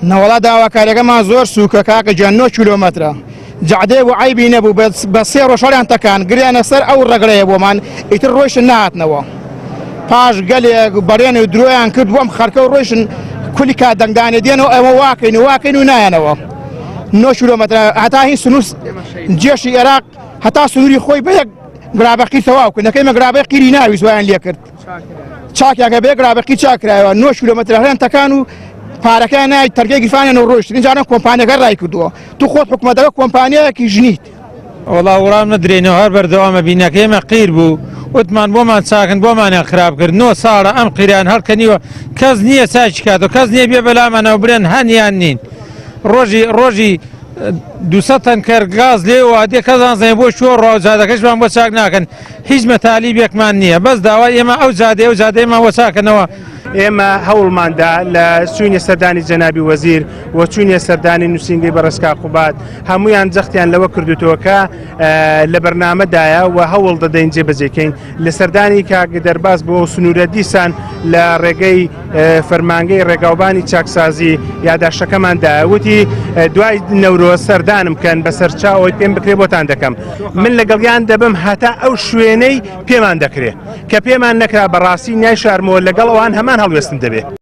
نەوەڵا داواکاریەکەمان زۆر سووکە کاکە گیان 9 کیلۆمەترە جعدێ و عیبی نەبوو بە 3 ڕۆژەڵیان تەکان گریانە سەر ئەو ڕێگەیە بۆمان ئیتر ڕۆیشتن نهاتنەوە پاش گەلێک بەڕێن و درۆیان کرد بۆم خەرکە و ڕۆیشتن کولی کات دەنگدانێ دێنەوە ئەمە واکەین و نایەنەوە 9 کیلۆمەتر هەتا هین سنووس جێشی عێراق هەتا سنووری خۆی بە یەک گرابەقی تەواو کرد نەکەی مەگرابەی قیری ناویست وایان لێ کرد چاکیاکە بێ گرابەقی چاکرایەوە 9 کیلۆمەتر هەرێن تەکان و پارەکە نای تەرگەی گیرفانیانەوە ڕۆیشت اینجارە کۆمپانیەکە ڕای کردووە تو خۆت حکومەتەکە کۆمپانیایەکی ژنیت وەڵا وەڵام نەدرێنەوە هەر بەردەوامە بینەکە ئێمە قیر بوو وتمان بۆمان چاکن بۆمانیان خراپ کرد 9 ساڵە ئەم قیران هەڵکەنیوە کەس نییە چاکی کاتەوە کەس نییە بێ بەلامانەوە برێن هەنیان نین ڕۆژی 200 تەنکەر گاز لێوە دێ کەزانزانێ بۆ شۆ ڕاوجادەکەشمان بۆ چاک ناکەن هیچ مەتالیبێکمان نییە بەس داوای ئێمە ئەو جادەیەمان وە چاکەنەوە ئێمە هەوڵماندا لە چوونی سەردانی جەنابی وەزیر و چوونی سەردانی نووسینگەی بەڕێز قوبات هەمویان جەختیان لەوە کردوتەوە لە بەرنامەدایە و هەوڵ دەدەین جێبەجێکەین لە سەردانی کاک دەرباز بۆ سنوورە دیسان لە ڕێگەی فەرمانگەی ڕێگاوبانی چاکسازی یاداشەکەماندا وتی دوای نەورۆ سەردانم کەن بەسەر چاوەی پێم بکرێ بۆتان دەکەم من لەگەڵیان دەبم هەتا ئەو شوێنەی پێمان دەکرێت کە پێمان نەکرا بەڕاستی نیای شارمەوە لەگەڵ ئەوان هەمان هەڵوێستن دەبێت.